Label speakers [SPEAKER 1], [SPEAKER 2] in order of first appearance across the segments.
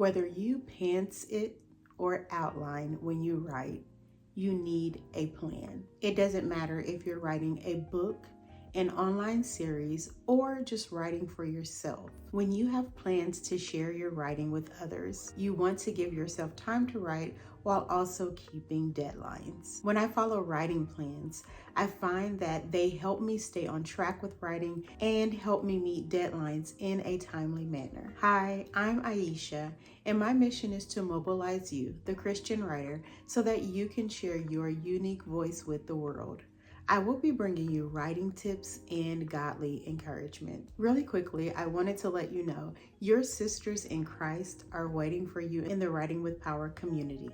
[SPEAKER 1] Whether you pants it or outline when you write, you need a plan. It doesn't matter if you're writing a book, an online series, or just writing for yourself. When you have plans to share your writing with others, you want to give yourself time to write while also keeping deadlines. When I follow writing plans, I find that they help me stay on track with writing and help me meet deadlines in a timely manner. Hi, I'm Aisha, and my mission is to mobilize you, the Christian writer, so that you can share your unique voice with the world. I will be bringing you writing tips and godly encouragement. Really quickly, I wanted to let you know your sisters in Christ are waiting for you in the Writing with Power community.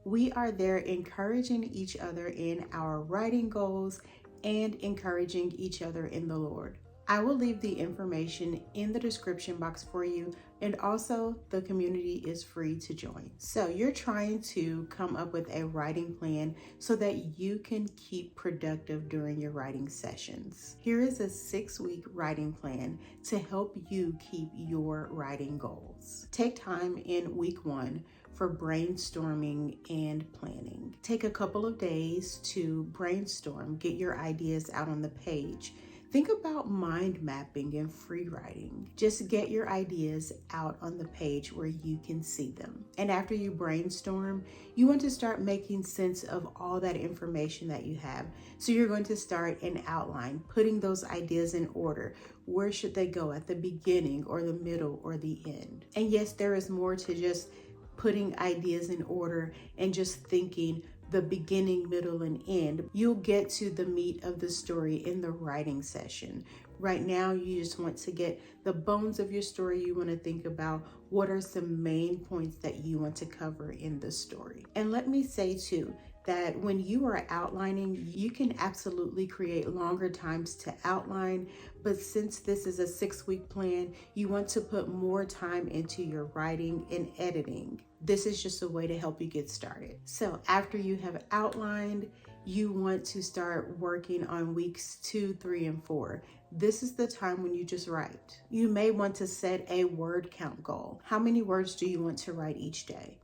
[SPEAKER 1] We are there encouraging each other in our writing goals and encouraging each other in the Lord. I will leave the information in the description box for you, and also the community is free to join. So you're trying to come up with a writing plan so that you can keep productive during your writing sessions. Here is a 6-week writing plan to help you keep your writing goals. Take time in week 1 for brainstorming and planning. Take a couple of days to brainstorm, get your ideas out on the page. Think about mind mapping and free writing. Just get your ideas out on the page where you can see them. And after you brainstorm, you want to start making sense of all that information that you have. So you're going to start an outline, putting those ideas in order. Where should they go, at the beginning or the middle or the end? And yes, there is more to just putting ideas in order and just thinking the beginning, middle, and end. You'll get to the meat of the story in the writing session. Right now, you just want to get the bones of your story. You want to think about what are some main points that you want to cover in the story. And let me say too, that when you are outlining, you can absolutely create longer times to outline, but since this is a 6-week plan, you want to put more time into your writing and editing. This is just a way to help you get started. So after you have outlined, you want to start working on weeks 2, 3, and 4. This is the time when you just write. You may want to set a word count goal. How many words do you want to write each day?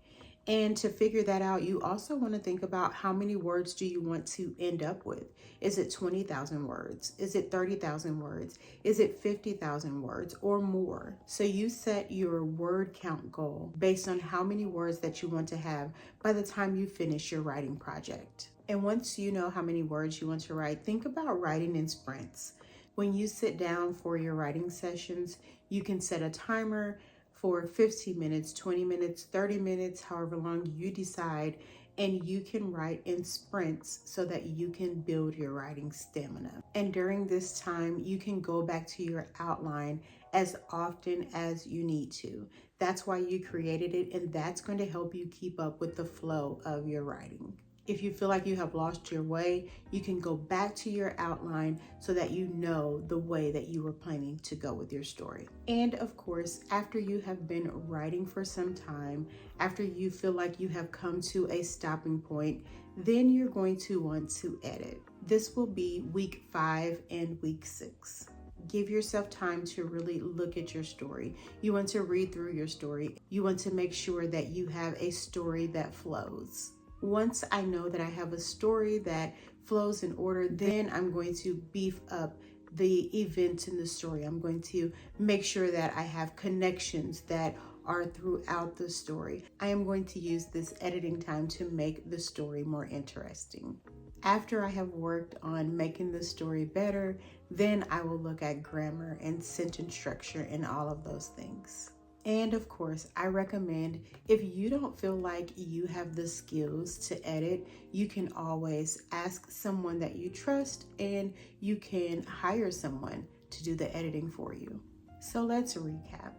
[SPEAKER 1] And to figure that out, you also want to think about how many words do you want to end up with? Is it 20,000 words? Is it 30,000 words? Is it 50,000 words or more? So you set your word count goal based on how many words that you want to have by the time you finish your writing project. And once you know how many words you want to write, think about writing in sprints. When you sit down for your writing sessions, you can set a timer for 15 minutes, 20 minutes, 30 minutes, however long you decide, and you can write in sprints so that you can build your writing stamina. And during this time, you can go back to your outline as often as you need to. That's why you created it, and that's going to help you keep up with the flow of your writing. If you feel like you have lost your way, you can go back to your outline so that you know the way that you were planning to go with your story. And of course, after you have been writing for some time, after you feel like you have come to a stopping point, then you're going to want to edit. This will be week 5 and week 6. Give yourself time to really look at your story. You want to read through your story. You want to make sure that you have a story that flows. Once I know that I have a story that flows in order, then I'm going to beef up the events in the story. I'm going to make sure that I have connections that are throughout the story. I am going to use this editing time to make the story more interesting. After I have worked on making the story better, then I will look at grammar and sentence structure and all of those things. And of course, I recommend if you don't feel like you have the skills to edit, you can always ask someone that you trust and you can hire someone to do the editing for you. So let's recap.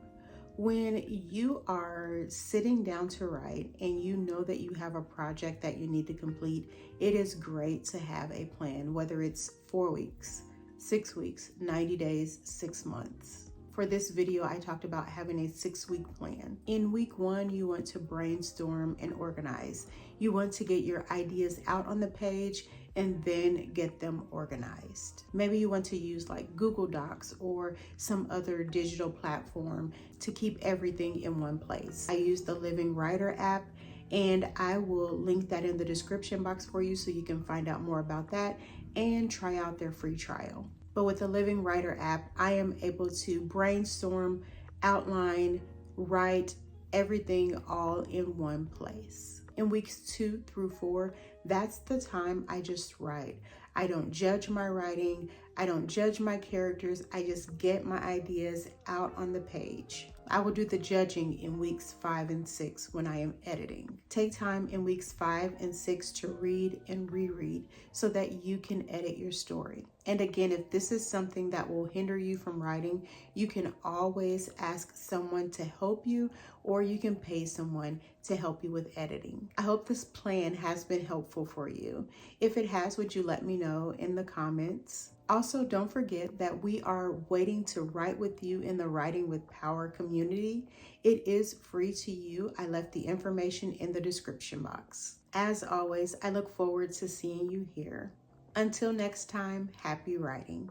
[SPEAKER 1] When you are sitting down to write and you know that you have a project that you need to complete, it is great to have a plan, whether it's 4 weeks, 6 weeks, 90 days, 6 months. For this video, I talked about having a 6-week plan. In week 1, you want to brainstorm and organize. You want to get your ideas out on the page and then get them organized. Maybe you want to use like Google Docs or some other digital platform to keep everything in one place. I use the Living Writer app, and I will link that in the description box for you so you can find out more about that and try out their free trial. But with the Living Writer app, I am able to brainstorm, outline, write everything all in one place. In weeks 2 through 4, that's the time I just write. I don't judge my writing. I don't judge my characters. I just get my ideas out on the page. I will do the judging in weeks 5 and 6 when I am editing. Take time in weeks 5 and 6 to read and reread so that you can edit your story. And again, if this is something that will hinder you from writing, you can always ask someone to help you, or you can pay someone to help you with editing. I hope this plan has been helpful for you. If it has, would you let me know in the comments? Also, don't forget that we are waiting to write with you in the Writing with Power community. It is free to you. I left the information in the description box. As always, I look forward to seeing you here. Until next time, happy writing.